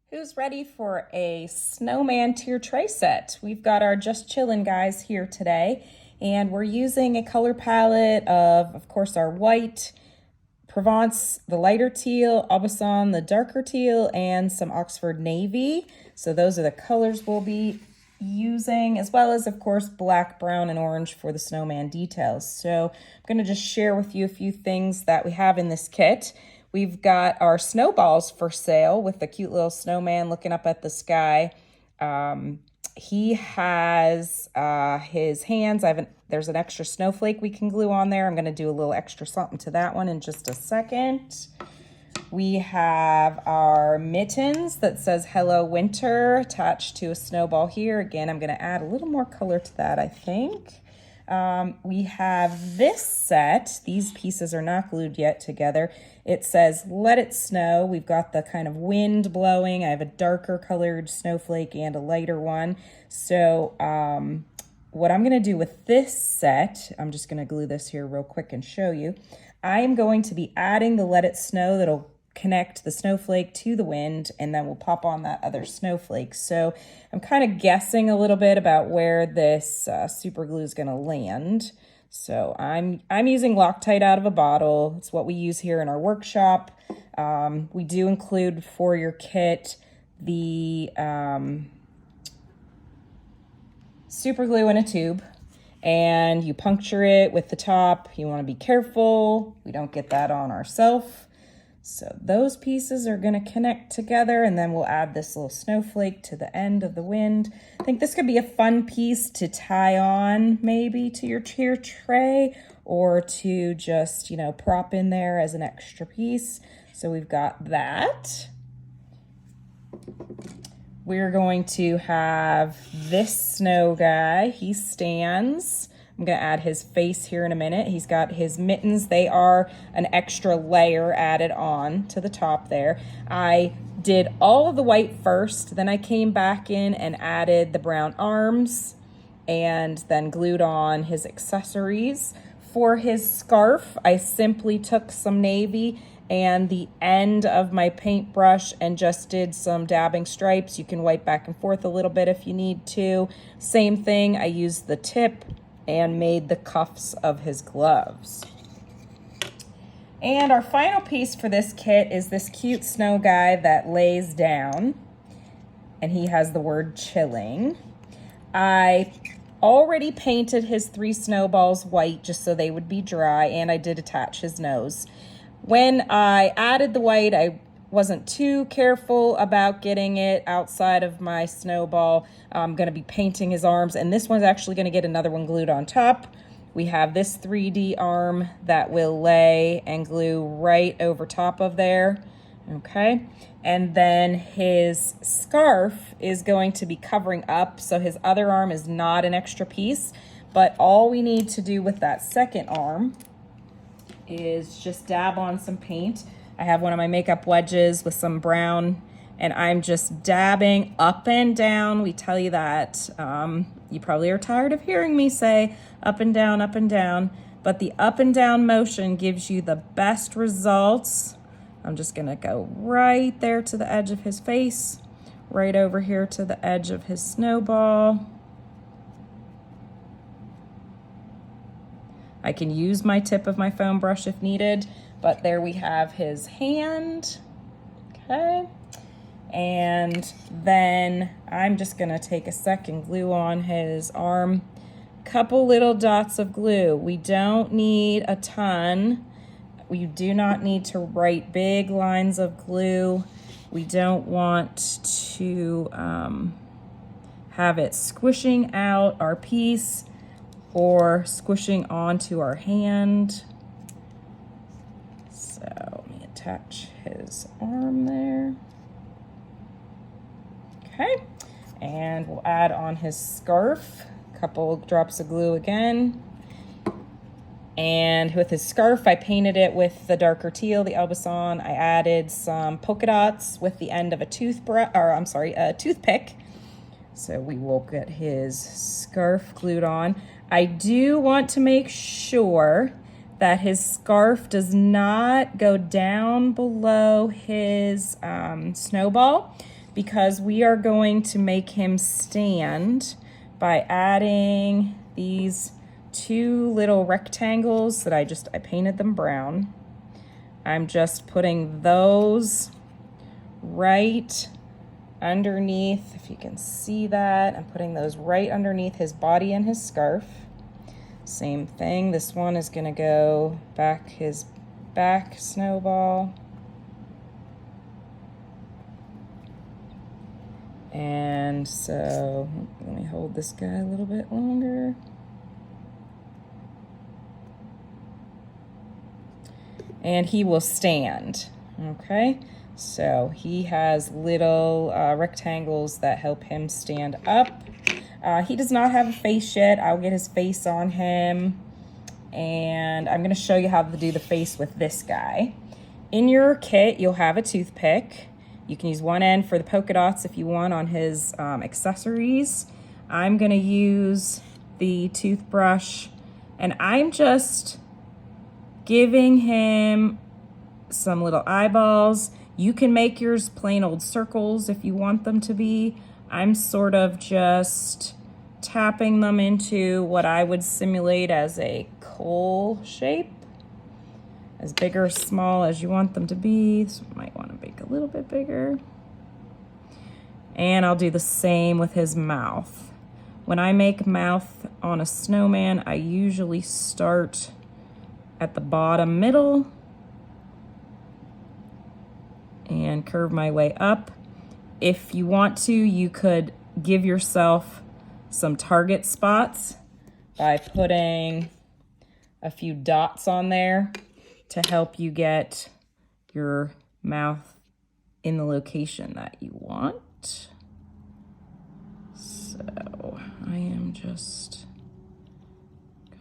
Who's ready for a snowman tier tray set? We've got our Just Chillin' guys here today, and we're using a color palette of course, our white, Provence, the lighter teal, Aubusson, the darker teal, and some Oxford navy. So those are the colors we'll be using, as well as, of course, black, brown, and orange for the snowman details. So I'm going to just share with you a few things that we have in this kit. We've got our snowballs for sale with the cute little snowman looking up at the sky. He has his hands. There's an extra snowflake we can glue on there. I'm going to do a little extra something to that one in just a second. We have our mittens that says Hello Winter attached to a snowball here. Again, I'm going to add a little more color to that, I think. We have this set. These pieces are not glued yet together. It says Let It Snow. We've got the kind of wind blowing. I have a darker colored snowflake and a lighter one. So what I'm going to do with this set, I'm just going to glue this here real quick and show you. I am going to be adding the Let It Snow that'll connect the snowflake to the wind, and then we'll pop on that other snowflake. So I'm kind of guessing a little bit about where this super glue is going to land. So I'm using Loctite out of a bottle. It's what we use here in our workshop. We do include for your kit the super glue in a tube, and you puncture it with the top. You want to be careful we don't get that on ourselves. So those pieces are going to connect together, and then we'll add this little snowflake to the end of the wind. I think this could be a fun piece to tie on maybe to your tier tray, or to just, prop in there as an extra piece. So we've got that. We're going to have this snow guy. He stands. I'm going to add his face here in a minute. He's got his mittens. They are an extra layer added on to the top there. I did all of the white first, then I came back in and added the brown arms, and then glued on his accessories. For his scarf, I simply took some navy and the end of my paintbrush and just did some dabbing stripes. You can wipe back and forth a little bit if you need to. Same thing, I used the tip and made the cuffs of his gloves. And our final piece for this kit is this cute snow guy that lays down, and he has the word chilling. I already painted his 3 snowballs white just so they would be dry, and I did attach his nose. When I added the white, I wasn't too careful about getting it outside of my snowball. I'm going to be painting his arms, and this one's actually going to get another one glued on top. We have this 3D arm that will lay and glue right over top of there. Okay, and then his scarf is going to be covering up, so his other arm is not an extra piece, but all we need to do with that second arm is just dab on some paint. I have one of my makeup wedges with some brown, and I'm just dabbing up and down. We tell you that. You probably are tired of hearing me say up and down, but the up and down motion gives you the best results. I'm just gonna go right there to the edge of his face, right over here to the edge of his snowball. I can use my tip of my foam brush if needed, but there we have his hand. Okay, and then I'm just gonna take a second, glue on his arm. Couple little dots of glue. We don't need a ton. We do not need to write big lines of glue. We don't want to have it squishing out our piece or squishing onto our hand. So let me attach his arm there. Okay, and we'll add on his scarf, a couple drops of glue again. And with his scarf, I painted it with the darker teal, the Aubusson. I added some polka dots with the end of a toothpick. So we will get his scarf glued on. I do want to make sure that his scarf does not go down below his snowball, because we are going to make him stand by adding these two little rectangles that I painted them brown. I'm just putting those right underneath, if you can see that, I'm putting those right underneath his body and his scarf. Same thing, this one is gonna go back his back snowball. And so, let me hold this guy a little bit longer. And he will stand, okay? So he has little rectangles that help him stand up. He does not have a face yet. I'll get his face on him. And I'm gonna show you how to do the face with this guy. In your kit, you'll have a toothpick. You can use one end for the polka dots if you want on his accessories. I'm gonna use the toothbrush, and I'm just giving him some little eyeballs. You can make yours plain old circles if you want them to be. I'm sort of just tapping them into what I would simulate as a coal shape. As big or small as you want them to be. So you might want to make a little bit bigger. And I'll do the same with his mouth. When I make mouth on a snowman, I usually start at the bottom middle and curve my way up. If you want to, you could give yourself some target spots by putting a few dots on there to help you get your mouth in the location that you want. So I am just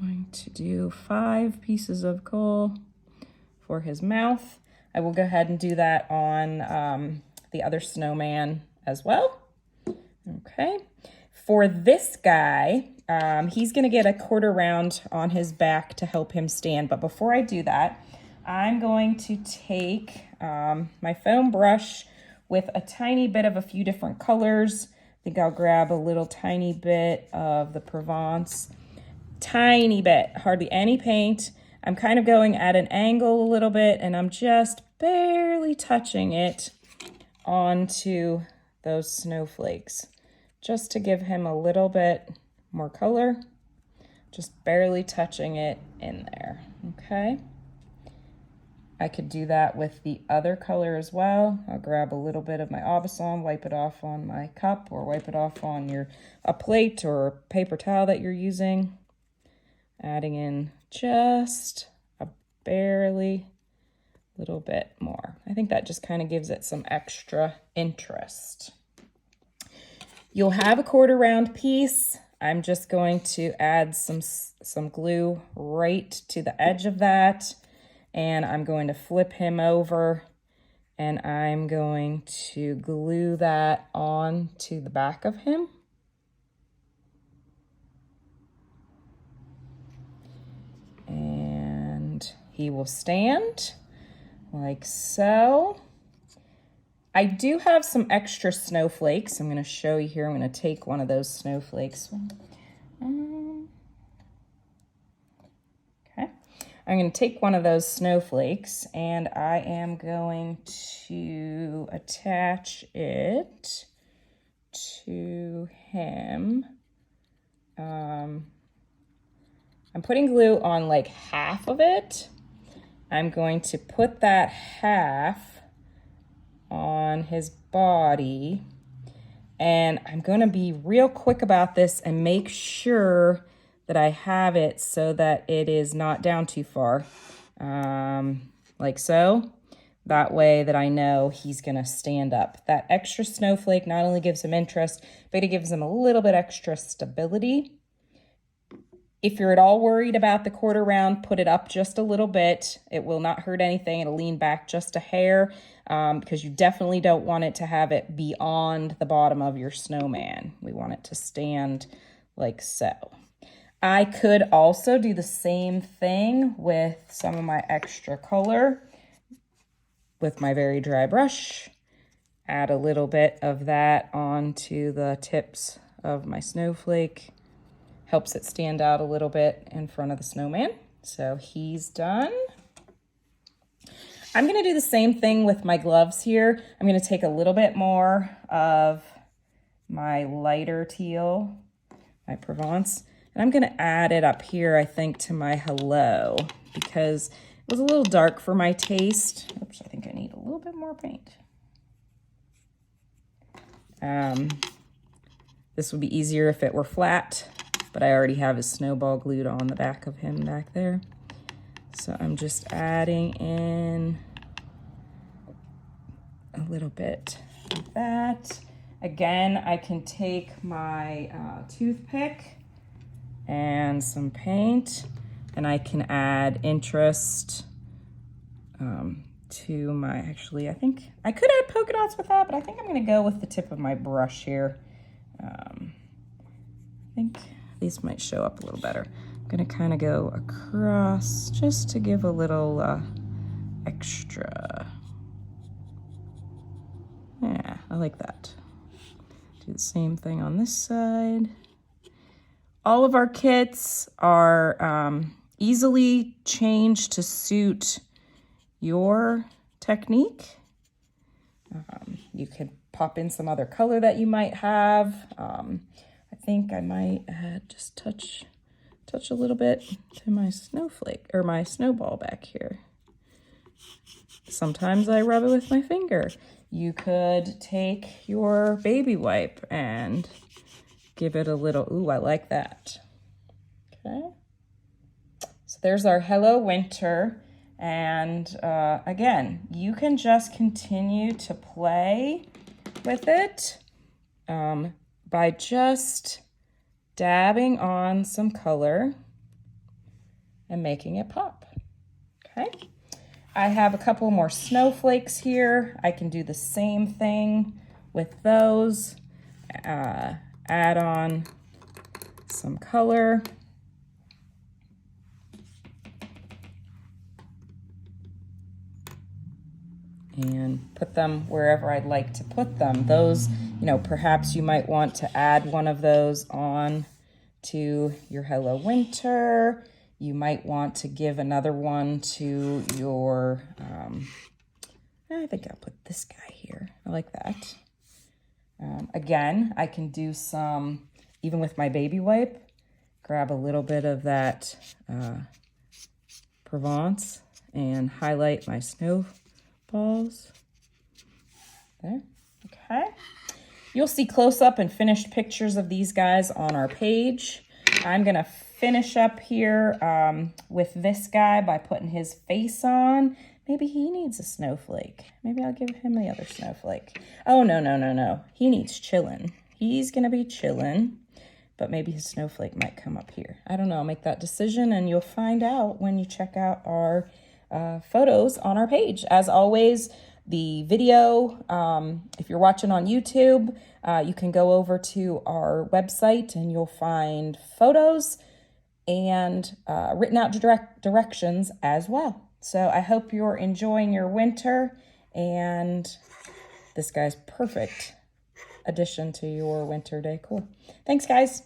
going to do 5 pieces of coal for his mouth. I will go ahead and do that on the other snowman as well. Okay. For this guy, he's gonna get a quarter round on his back to help him stand. But before I do that, I'm going to take my foam brush with a tiny bit of a few different colors. I think I'll grab a little tiny bit of the Provence. Tiny bit, hardly any paint. I'm kind of going at an angle a little bit, and I'm just barely touching it onto those snowflakes, just to give him a little bit more color, just barely touching it in there, okay? I could do that with the other color as well. I'll grab a little bit of my Aubusson, wipe it off on my cup, or wipe it off on a plate or a paper towel that you're using. Adding in just a barely little bit more. I think that just kind of gives it some extra interest. You'll have a quarter round piece. I'm just going to add some glue right to the edge of that, and I'm going to flip him over, and I'm going to glue that on to the back of him. And he will stand like so. I do have some extra snowflakes. I'm going to show you here. I'm going to take one of those snowflakes. Okay. I'm going to take one of those snowflakes, and I am going to attach it to him. I'm putting glue on like half of it. I'm going to put that half on his body, and I'm going to be real quick about this and make sure that I have it so that it is not down too far, like so. That way that I know he's going to stand up. That extra snowflake not only gives him interest, but it gives him a little bit extra stability. If you're at all worried about the quarter round, put it up just a little bit. It will not hurt anything. It'll lean back just a hair because you definitely don't want it to have it beyond the bottom of your snowman. We want it to stand like so. I could also do the same thing with some of my extra color with my very dry brush. add a little bit of that onto the tips of my snowflake. Helps it stand out a little bit in front of the snowman. So he's done. I'm gonna do the same thing with my gloves here. I'm gonna take a little bit more of my lighter teal, my Provence, and I'm gonna add it up here, I think, to my hello, because it was a little dark for my taste. Oops, I think I need a little bit more paint. This would be easier if it were flat, but I already have his snowball glued on the back of him back there. So I'm just adding in a little bit of that. Again, I can take my toothpick and some paint, and I can add interest to my, actually, I think I could add polka dots with that, but I think I'm gonna go with the tip of my brush here. I think these might show up a little better. I'm gonna kind of go across just to give a little extra. Yeah, I like that. Do the same thing on this side. All of our kits are easily changed to suit your technique. You could pop in some other color that you might have. I think I might add just touch a little bit to my snowflake or my snowball back here. Sometimes I rub it with my finger. You could take your baby wipe and give it a little, ooh, I like that. Okay. So there's our Hello Winter. And again, you can just continue to play with it by just dabbing on some color and making it pop. Okay. I have a couple more snowflakes here. I can do the same thing with those. Add on some color. And put them wherever I'd like to put them. Those, you know, perhaps you might want to add one of those on to your Hello Winter. You might want to give another one to your, I think I'll put this guy here. I like that. Again, I can do some, even with my baby wipe, grab a little bit of that Provence and highlight my snowballs. There, okay. You'll see close-up and finished pictures of these guys on our page. I'm gonna finish up here with this guy by putting his face on. Maybe he needs a snowflake. Maybe I'll give him the other snowflake. Oh, no. He needs Chillin. He's gonna be Chillin, but maybe his snowflake might come up here. I don't know, I'll make that decision and you'll find out when you check out our photos on our page. As always, the video, if you're watching on YouTube, you can go over to our website and you'll find photos and written out directions as well. So I hope you're enjoying your winter, and this guy's perfect addition to your winter decor. Thanks, guys.